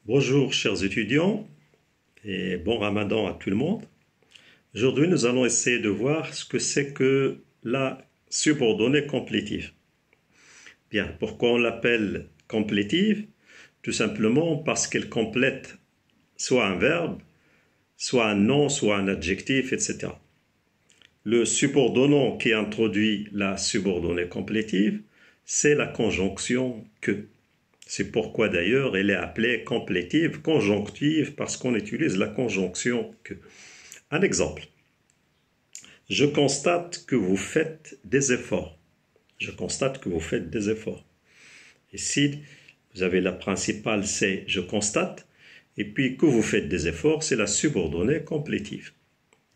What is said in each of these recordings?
Bonjour chers étudiants et bon Ramadan à tout le monde. Aujourd'hui nous allons essayer de voir ce que c'est que la subordonnée complétive. Bien, pourquoi on l'appelle complétive? Tout simplement parce qu'elle complète soit un verbe, soit un nom, soit un adjectif, etc. Le subordonnant qui introduit la subordonnée complétive, c'est la conjonction que. C'est pourquoi d'ailleurs elle est appelée complétive, conjonctive, parce qu'on utilise la conjonction que. Un exemple. Je constate que vous faites des efforts. Je constate que vous faites des efforts. Ici, vous avez la principale, c'est je constate, et puis que vous faites des efforts, c'est la subordonnée complétive.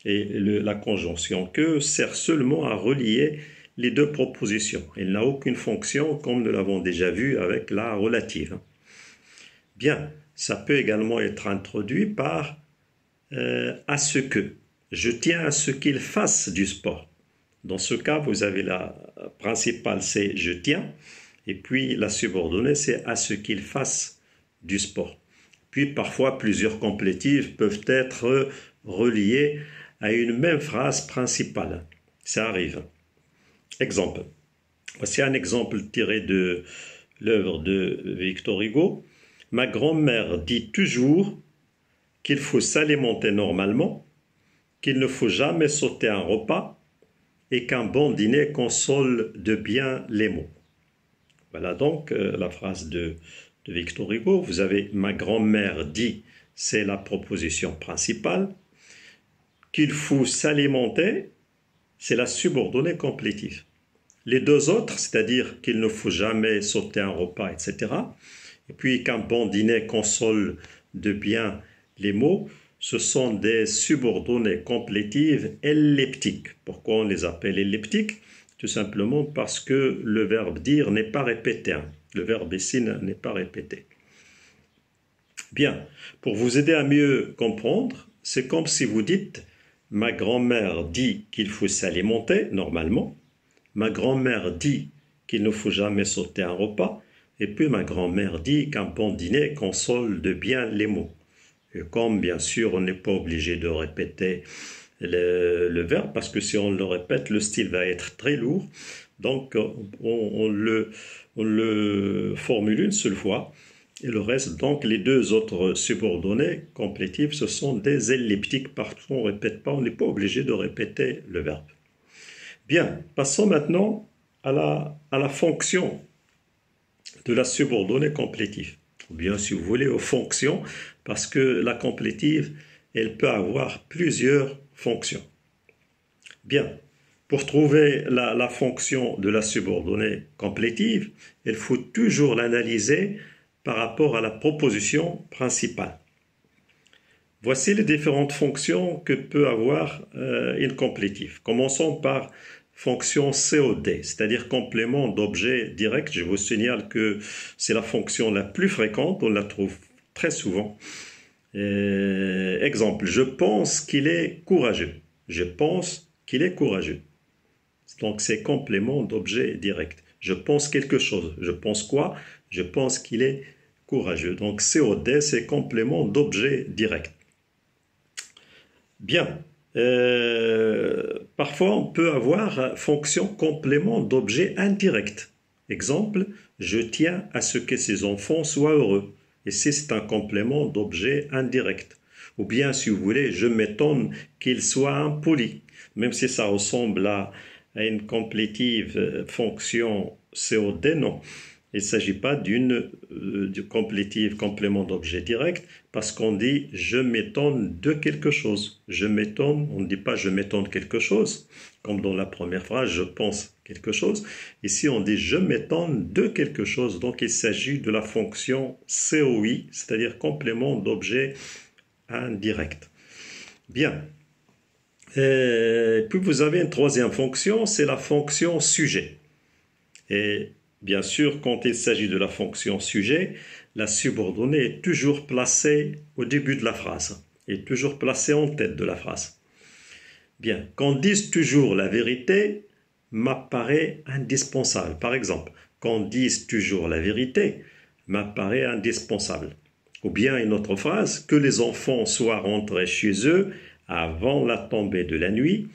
Et la conjonction que sert seulement à relier les deux propositions. Elle n'a aucune fonction, comme nous l'avons déjà vu avec la relative. Bien, ça peut également être introduit par à ce que. Je tiens à ce qu'il fasse du sport. Dans ce cas, vous avez la principale, c'est je tiens, et puis la subordonnée, c'est à ce qu'il fasse du sport. Puis parfois, plusieurs complétifs peuvent être reliés à une même phrase principale. Ça arrive. Exemple. Voici un exemple tiré de l'œuvre de Victor Hugo. Ma grand-mère dit toujours qu'il faut s'alimenter normalement, qu'il ne faut jamais sauter un repas et qu'un bon dîner console de bien les maux. Voilà donc la phrase de Victor Hugo. Vous avez ma grand-mère dit, c'est la proposition principale. Qu'il faut s'alimenter, c'est la subordonnée complétive. Les deux autres, c'est-à-dire qu'il ne faut jamais sauter un repas, etc. Et puis qu'un bon dîner console de bien les maux, ce sont des subordonnées complétives elliptiques. Pourquoi on les appelle elliptiques? Tout simplement parce que le verbe dire n'est pas répété. Le verbe ici n'est pas répété. Bien, pour vous aider à mieux comprendre, c'est comme si vous dites ma grand-mère dit qu'il faut s'alimenter normalement. Ma grand-mère dit qu'il ne faut jamais sauter un repas. Et puis ma grand-mère dit qu'un bon dîner console de bien les maux. Et comme bien sûr on n'est pas obligé de répéter le verbe, parce que si on le répète, le style va être très lourd. Donc on le formule une seule fois. Et le reste, donc les deux autres subordonnées complétives, ce sont des elliptiques. Partout on ne répète pas, on n'est pas obligé de répéter le verbe. Bien, passons maintenant à la fonction de la subordonnée complétive. Ou bien, si vous voulez, aux fonctions, parce que la complétive, elle peut avoir plusieurs fonctions. Bien, pour trouver la fonction de la subordonnée complétive, il faut toujours l'analyser par rapport à la proposition principale. Voici les différentes fonctions que peut avoir une complétive. Commençons par fonction COD, c'est-à-dire complément d'objet direct. Je vous signale que c'est la fonction la plus fréquente, on la trouve très souvent. Exemple, je pense qu'il est courageux. Je pense qu'il est courageux. Donc c'est complément d'objet direct. Je pense quelque chose. Je pense quoi? Je pense qu'il est courageux. Donc COD, c'est complément d'objet direct. Bien. Parfois, on peut avoir fonction complément d'objet indirect. Exemple, je tiens à ce que ces enfants soient heureux. Ici, c'est un complément d'objet indirect. Ou bien, si vous voulez, je m'étonne qu'il soit impoli. Même si ça ressemble à une complétive fonction COD, non. Il ne s'agit pas du complétif complément d'objet direct parce qu'on dit je m'étonne de quelque chose. Je m'étonne, on ne dit pas je m'étonne quelque chose, comme dans la première phrase, je pense quelque chose. Ici, on dit je m'étonne de quelque chose. Donc, il s'agit de la fonction COI, c'est-à-dire complément d'objet indirect. Bien. Et puis, vous avez une troisième fonction, c'est la fonction sujet. Et bien sûr, quand il s'agit de la fonction sujet, la subordonnée est toujours placée au début de la phrase, est toujours placée en tête de la phrase. Bien, qu'on dise toujours la vérité m'apparaît indispensable. Par exemple, qu'on dise toujours la vérité m'apparaît indispensable. Ou bien une autre phrase, que les enfants soient rentrés chez eux avant la tombée de la nuit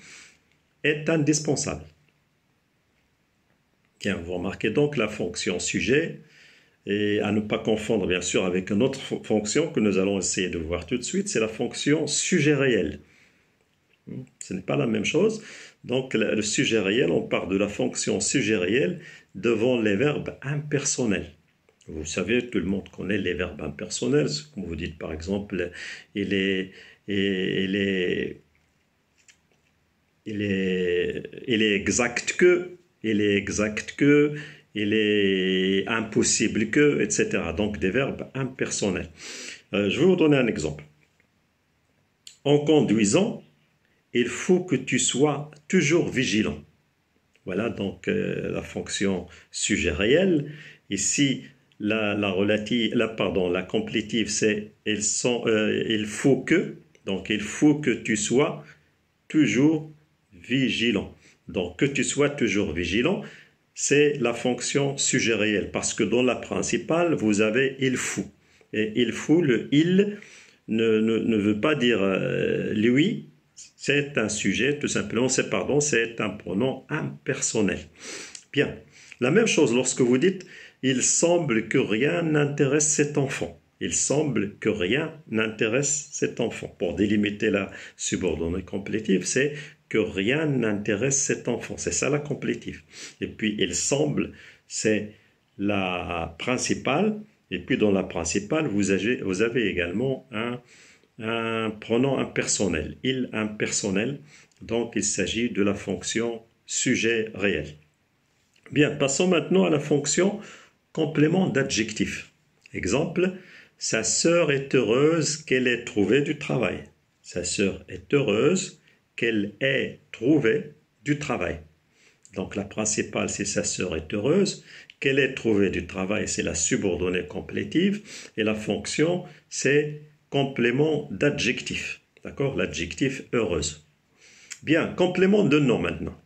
est indispensable. Bien, vous remarquez donc la fonction sujet, et à ne pas confondre bien sûr avec une autre fonction que nous allons essayer de voir tout de suite, c'est la fonction sujet réel. Ce n'est pas la même chose. Donc le sujet réel, on parle de la fonction sujet réel devant les verbes impersonnels. Vous savez, tout le monde connaît les verbes impersonnels. Comme vous dites par exemple, il est exact que, il est exact que, il est impossible que, etc. Donc des verbes impersonnels. Je vais vous donner un exemple. En conduisant, il faut que tu sois toujours vigilant. Voilà donc la fonction sujet réel. Ici, la complétive, c'est il faut que. Donc, il faut que tu sois toujours vigilant. Donc, que tu sois toujours vigilant, c'est la fonction sujet réel. Parce que dans la principale, vous avez il faut. Et il faut, le il ne veut pas dire lui. C'est un sujet, tout simplement, c'est un pronom impersonnel. Bien, la même chose lorsque vous dites « il semble que rien n'intéresse cet enfant ». Il semble que rien n'intéresse cet enfant. Pour délimiter la subordonnée complétive, c'est que rien n'intéresse cet enfant. C'est ça la complétive. Et puis, il semble, c'est la principale. Et puis, dans la principale, vous avez également un pronom impersonnel, il impersonnel, donc il s'agit de la fonction sujet réel. Bien, passons maintenant à la fonction complément d'adjectif. Exemple, sa sœur est heureuse qu'elle ait trouvé du travail. Sa sœur est heureuse qu'elle ait trouvé du travail. Donc la principale, c'est sa sœur est heureuse. Qu'elle ait trouvé du travail, c'est la subordonnée complétive. Et la fonction, c'est complément d'adjectif. D'accord? L'adjectif heureuse. Bien, complément de nom maintenant.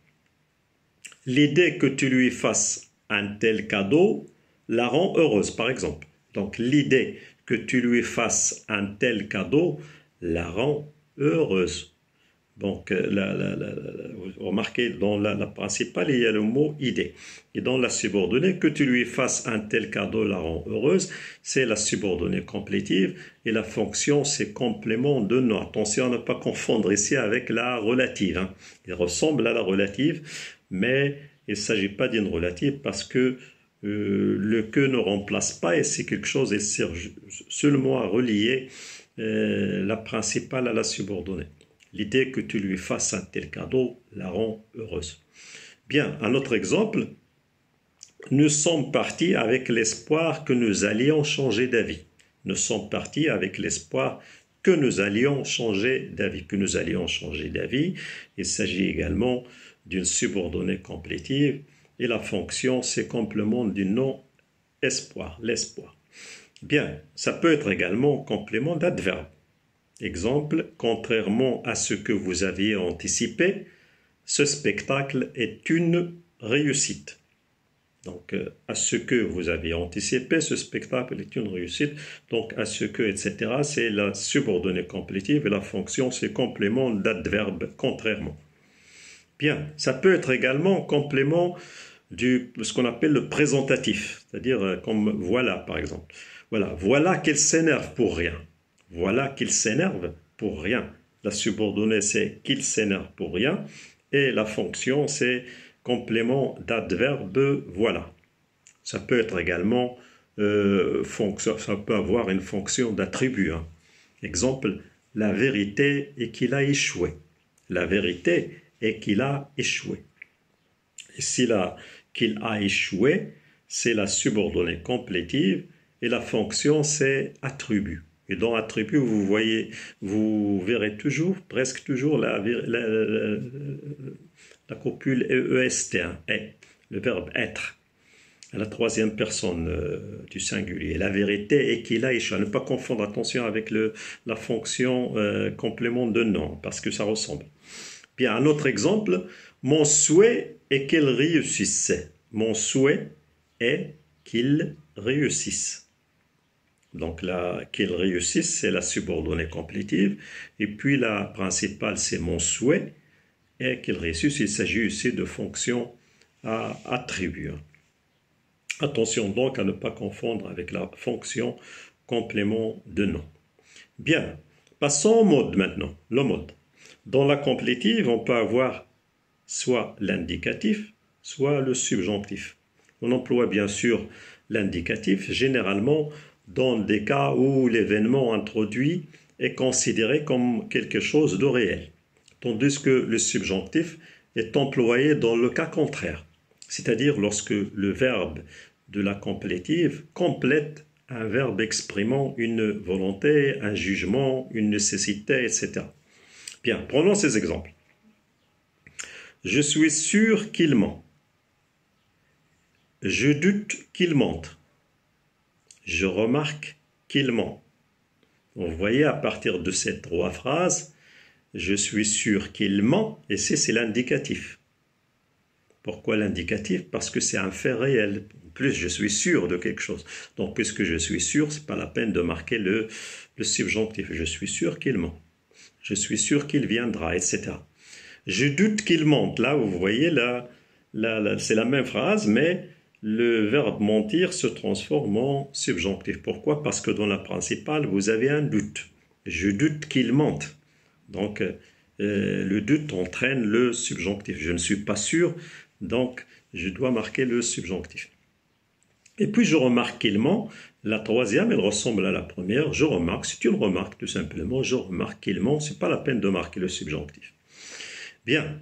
L'idée que tu lui fasses un tel cadeau la rend heureuse, par exemple. Donc, l'idée que tu lui fasses un tel cadeau la rend heureuse. Donc, vous remarquez, dans la principale, il y a le mot idée. Et dans la subordonnée, que tu lui fasses un tel cadeau la rend heureuse, c'est la subordonnée complétive. Et la fonction, c'est complément de nom. Attention à ne pas confondre ici avec la relative. Hein. Il ressemble à la relative, mais il ne s'agit pas d'une relative parce que le que ne remplace pas et c'est quelque chose, il sert seulement à relier la principale à la subordonnée. L'idée que tu lui fasses un tel cadeau la rend heureuse. Bien, un autre exemple. Nous sommes partis avec l'espoir que nous allions changer d'avis. Nous sommes partis avec l'espoir que nous allions changer d'avis. Que nous allions changer d'avis. Il s'agit également d'une subordonnée complétive. Et la fonction, c'est complément du nom espoir, l'espoir. Bien, ça peut être également complément d'adverbe. Exemple, contrairement à ce que vous aviez anticipé, ce spectacle est une réussite. Donc, à ce que vous aviez anticipé, ce spectacle est une réussite. Donc, à ce que, etc., c'est la subordonnée complétive et la fonction, c'est complément d'adverbe, contrairement. Bien, ça peut être également complément de ce qu'on appelle le présentatif, c'est-à-dire comme voilà, par exemple. Voilà qu'il s'énerve pour rien. Voilà qu'il s'énerve pour rien. La subordonnée, c'est qu'il s'énerve pour rien. Et la fonction, c'est complément d'adverbe voilà. Ça peut être également, ça peut avoir une fonction d'attribut. Hein. Exemple, la vérité est qu'il a échoué. La vérité est qu'il a échoué. Ici, là, qu'il a échoué, c'est la subordonnée complétive et la fonction, c'est attribut. Et dans attribut, vous verrez toujours, presque toujours, la copule EST, hein, est, le verbe être, à la troisième personne du singulier. La vérité est qu'il a échoué. Ne pas confondre, attention, avec la fonction complément de nom, parce que ça ressemble. Bien, un autre exemple, mon souhait est qu'elle réussisse. Mon souhait est qu'il réussisse. Donc là, qu'il réussisse, c'est la subordonnée complétive. Et puis la principale, c'est mon souhait. Et qu'il réussisse, il s'agit ici de fonctions à attribuer. Attention donc à ne pas confondre avec la fonction complément de nom. Bien, passons au mode maintenant, le mode. Dans la complétive, on peut avoir soit l'indicatif, soit le subjonctif. On emploie bien sûr l'indicatif, généralement dans des cas où l'événement introduit est considéré comme quelque chose de réel, tandis que le subjonctif est employé dans le cas contraire, c'est-à-dire lorsque le verbe de la complétive complète un verbe exprimant une volonté, un jugement, une nécessité, etc. Bien, prenons ces exemples. Je suis sûr qu'il ment. Je doute qu'il mente. Je remarque qu'il ment. Vous voyez, à partir de ces trois phrases, je suis sûr qu'il ment, et c'est l'indicatif. Pourquoi l'indicatif? Parce que c'est un fait réel. En plus, je suis sûr de quelque chose. Donc, puisque je suis sûr, ce n'est pas la peine de marquer le subjonctif. Je suis sûr qu'il ment. Je suis sûr qu'il viendra, etc. Je doute qu'il mente. Là, vous voyez, là c'est la même phrase, mais le verbe mentir se transforme en subjonctif. Pourquoi? Parce que dans la principale, vous avez un doute. Je doute qu'il mente. Donc, le doute entraîne le subjonctif. Je ne suis pas sûr, donc je dois marquer le subjonctif. Et puis, je remarque qu'il ment. La troisième, elle ressemble à la première. Je remarque, c'est une remarque tout simplement. Je remarque qu'il ment. Ce n'est pas la peine de marquer le subjonctif. Bien.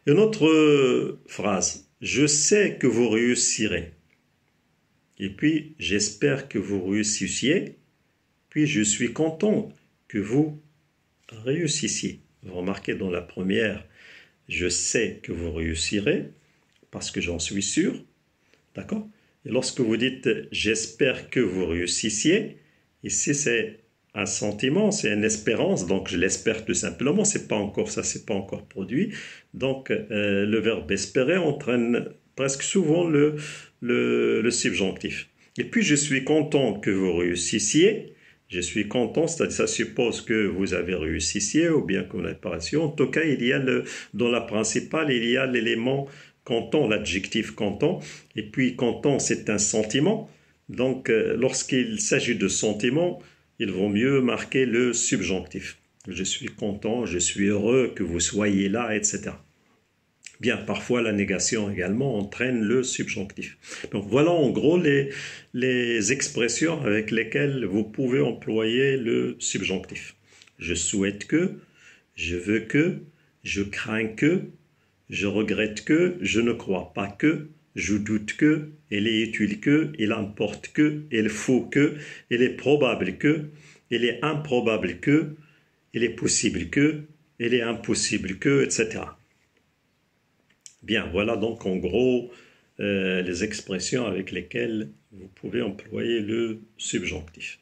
Une autre phrase. Je sais que vous réussirez. Et puis, j'espère que vous réussissiez. Puis, je suis content que vous réussissiez. Vous remarquez dans la première, je sais que vous réussirez parce que j'en suis sûr. D'accord? Et lorsque vous dites j'espère que vous réussissiez, ici c'est un sentiment, c'est une espérance, donc je l'espère tout simplement, c'est pas encore ça, c'est pas encore produit. Donc le verbe espérer entraîne presque souvent le subjonctif. Et puis je suis content que vous réussissiez. Je suis content, c'est-à-dire ça suppose que vous avez réussissiez ou bien que vous n'avez pas réussi. En tout cas, il y a dans la principale, il y a l'élément content, l'adjectif content. Et puis content, c'est un sentiment. Donc, lorsqu'il s'agit de sentiment, il vaut mieux marquer le subjonctif. Je suis content, je suis heureux que vous soyez là, etc. Bien, parfois la négation également entraîne le subjonctif. Donc voilà en gros les expressions avec lesquelles vous pouvez employer le subjonctif. Je souhaite que, je veux que, je crains que, je regrette que, je ne crois pas que, je doute que, il est utile que, il importe que, il faut que, il est probable que, il est improbable que, il est possible que, il est impossible que, etc. Bien, voilà donc en gros les expressions avec lesquelles vous pouvez employer le subjonctif.